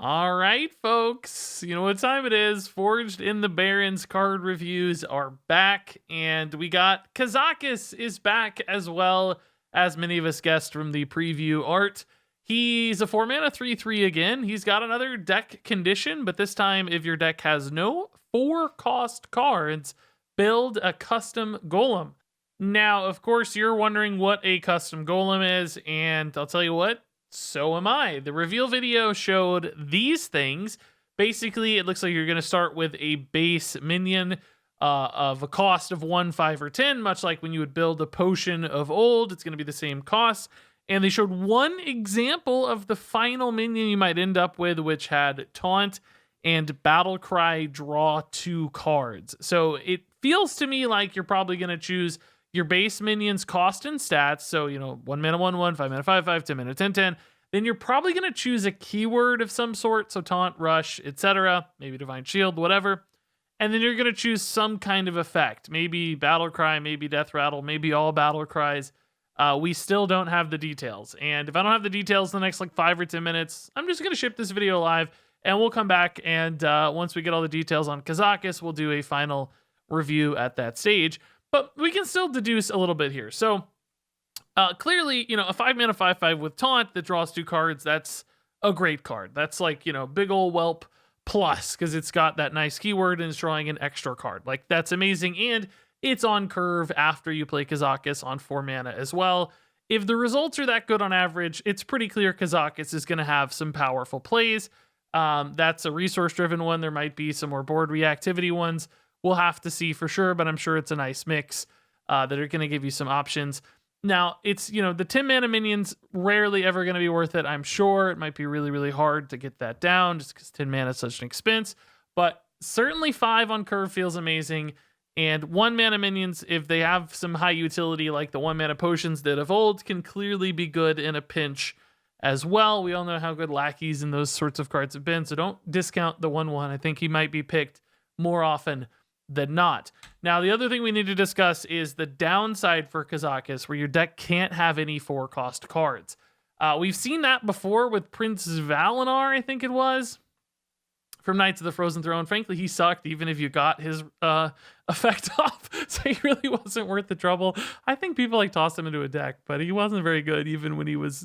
All right, folks. You know what time it is. Forged in the Barrens card reviews are back, and we got KAZAKUS is back as well, as many of us guessed from the preview art. He's a 4 mana 3/3 again. He's got another deck condition, but this time, if your deck has no 4-cost cards, build a custom Golem. Now, of course, you're wondering what a custom Golem is, and I'll tell you what, so am I. The reveal video showed these things. Basically, it looks like you're going to start with a base minion of a cost of 1, 5, or 10, much like when you would build a potion of old. It's going to be the same cost. And they showed one example of the final minion you might end up with, which had Taunt and Battle Cry draw 2 cards. So it feels to me like you're probably going to choose your base minions cost and stats. So, 1 mana 1 1, 5 mana 5 5, 10 mana 10 10. Then you're probably going to choose a keyword of some sort. So taunt, rush, etc. Maybe divine shield, whatever. And then you're going to choose some kind of effect. Maybe battle cry, maybe death rattle, maybe all battle cries. We still don't have the details. And if I don't have the details in the next 5 or 10 minutes, I'm just going to ship this video live and we'll come back. And once we get all the details on KAZAKUS, we'll do a final review at that stage. But we can still deduce a little bit here. So clearly, a 5 mana 5 5 with taunt that draws 2 cards, that's a great card. That's big ol' whelp plus, because it's got that nice keyword and it's drawing an extra card. That's amazing. And it's on curve after you play KAZAKUS on 4 mana as well. If the results are that good on average, it's pretty clear KAZAKUS is going to have some powerful plays. That's a resource-driven one. There might be some more board reactivity ones. We'll have to see for sure, but I'm sure it's a nice mix that are going to give you some options. Now, it's, the 10 mana minions rarely ever going to be worth it. I'm sure it might be really, really hard to get that down just because 10 mana is such an expense, but certainly 5 on curve feels amazing. And 1 mana minions, if they have some high utility like the 1 mana potions that of old, can clearly be good in a pinch as well. We all know how good lackeys and those sorts of cards have been, so don't discount the 1/1. I think he might be picked more often than not. Now, the other thing we need to discuss is the downside for KAZAKUS, where your deck can't have any 4-cost cards. We've seen that before with Prince Valinar, I think it was, from Knights of the Frozen Throne. Frankly, he sucked even if you got his effect off, so he really wasn't worth the trouble. I think people tossed him into a deck, but he wasn't very good even when he was,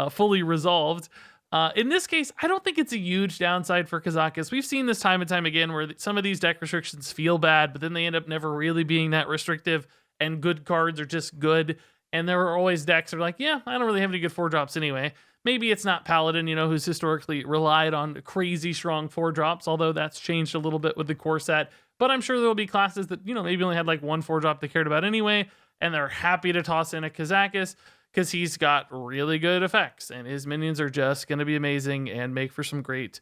fully resolved. In this case, I don't think it's a huge downside for KAZAKUS. We've seen this time and time again where some of these deck restrictions feel bad, but then they end up never really being that restrictive, and good cards are just good. And there are always decks that are yeah, I don't really have any good 4-drops anyway. Maybe it's not Paladin, who's historically relied on crazy strong 4-drops, although that's changed a little bit with the core set. But I'm sure there'll be classes that, maybe only had 1 4-drop they cared about anyway, and they're happy to toss in a KAZAKUS, because he's got really good effects and his minions are just going to be amazing and make for some great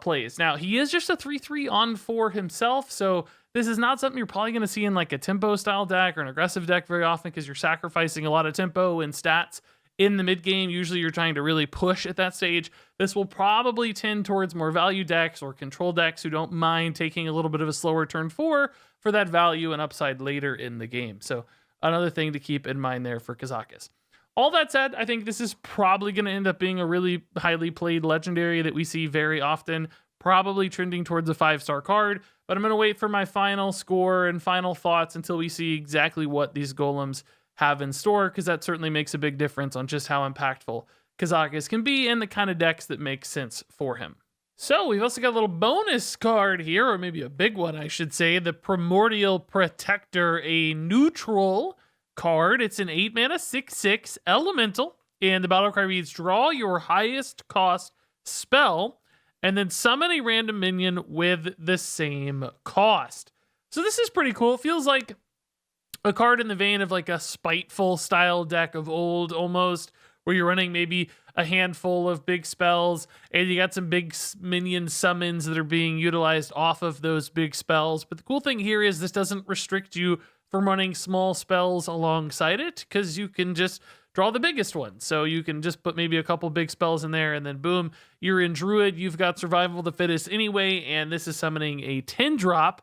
plays. Now, he is just a 3/3 on 4 himself, so this is not something you're probably going to see in a tempo style deck or an aggressive deck very often, because you're sacrificing a lot of tempo and stats in the mid game. Usually you're trying to really push at that stage. This will probably tend towards more value decks or control decks who don't mind taking a little bit of a slower turn 4 for that value and upside later in the game. So another thing to keep in mind there for KAZAKUS. All that said, I think this is probably going to end up being a really highly played legendary that we see very often, probably trending towards a 5-star card, but I'm going to wait for my final score and final thoughts until we see exactly what these golems have in store, because that certainly makes a big difference on just how impactful KAZAKUS can be and the kind of decks that make sense for him. So we've also got a little bonus card here, or maybe a big one, I should say, the Primordial Protector, a neutral card. It's an 8 mana 6/6 elemental, and the battle cry reads: draw your highest cost spell and then summon a random minion with the same cost. So this is pretty cool. It feels like a card in the vein of a spiteful style deck of old, almost, where you're running maybe a handful of big spells and you got some big minion summons that are being utilized off of those big spells. But the cool thing here is this doesn't restrict you from running small spells alongside it, because you can just draw the biggest one. So you can just put maybe a couple big spells in there, and then boom, you're in Druid. You've got Survival of the Fittest anyway, and this is summoning a 10-drop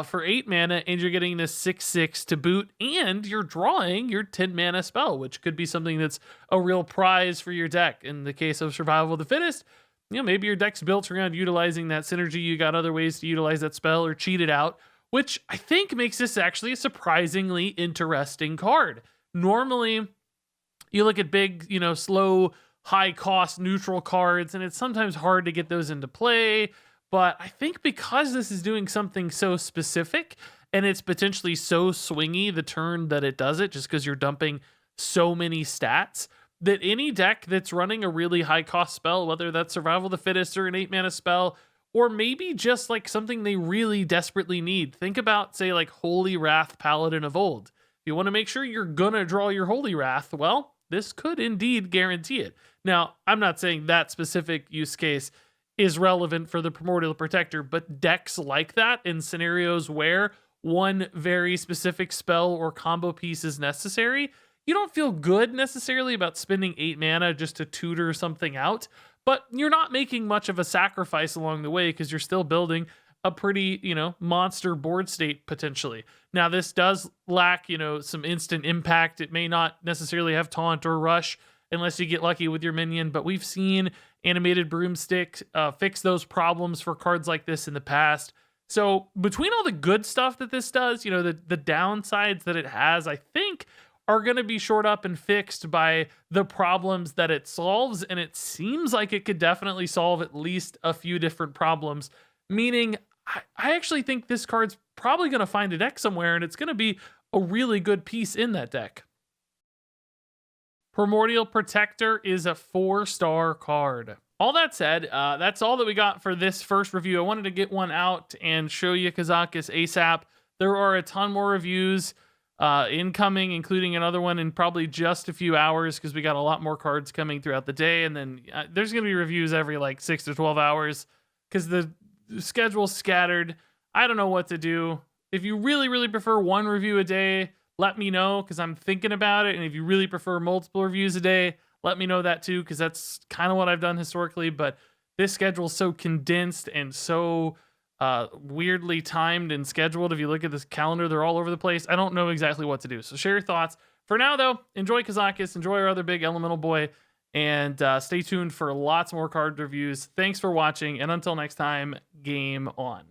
for 8 mana, and you're getting this 6/6 to boot, and you're drawing your 10 mana spell, which could be something that's a real prize for your deck. In the case of Survival of the Fittest, maybe your deck's built around utilizing that synergy. You got other ways to utilize that spell or cheat it out, which I think makes this actually a surprisingly interesting card. Normally, you look at big, slow, high cost neutral cards, and it's sometimes hard to get those into play. But I think because this is doing something so specific and it's potentially so swingy the turn that it does it, just because you're dumping so many stats, that any deck that's running a really high cost spell, whether that's Survival of the Fittest or an 8-mana spell, or maybe just like something they really desperately need. Think about, say, like Holy Wrath Paladin of Old. If you want to make sure you're gonna draw your Holy Wrath, well, this could indeed guarantee it. Now, I'm not saying that specific use case is relevant for the Primordial Protector, but decks like that in scenarios where one very specific spell or combo piece is necessary, you don't feel good necessarily about spending 8 mana just to tutor something out, but you're not making much of a sacrifice along the way because you're still building a pretty, monster board state potentially. Now, this does lack, some instant impact. It may not necessarily have taunt or rush unless you get lucky with your minion, but we've seen Animated Broomstick fix those problems for cards like this in the past. So between all the good stuff that this does, the downsides that it has, I think, are going to be shored up and fixed by the problems that it solves. And it seems like it could definitely solve at least a few different problems, meaning I actually think this card's probably going to find a deck somewhere, and it's going to be a really good piece in that deck. Primordial Protector is a 4-star card. All that said, that's all that we got for this first review. I wanted to get one out and show you KAZAKUS ASAP. There are a ton more reviews incoming, including another one in probably just a few hours because we got a lot more cards coming throughout the day. And then there's going to be reviews every like 6 to 12 hours because the schedule's scattered. I don't know what to do. If you really, really prefer one review a day, let me know because I'm thinking about it. And if you really prefer multiple reviews a day, let me know that too, because that's kind of what I've done historically. But this schedule is so condensed and so weirdly timed and scheduled. If you look at this calendar, they're all over the place. I don't know exactly what to do. So share your thoughts. For now, though, enjoy KAZAKUS, enjoy our other big elemental boy, and stay tuned for lots more card reviews. Thanks for watching, and until next time, game on.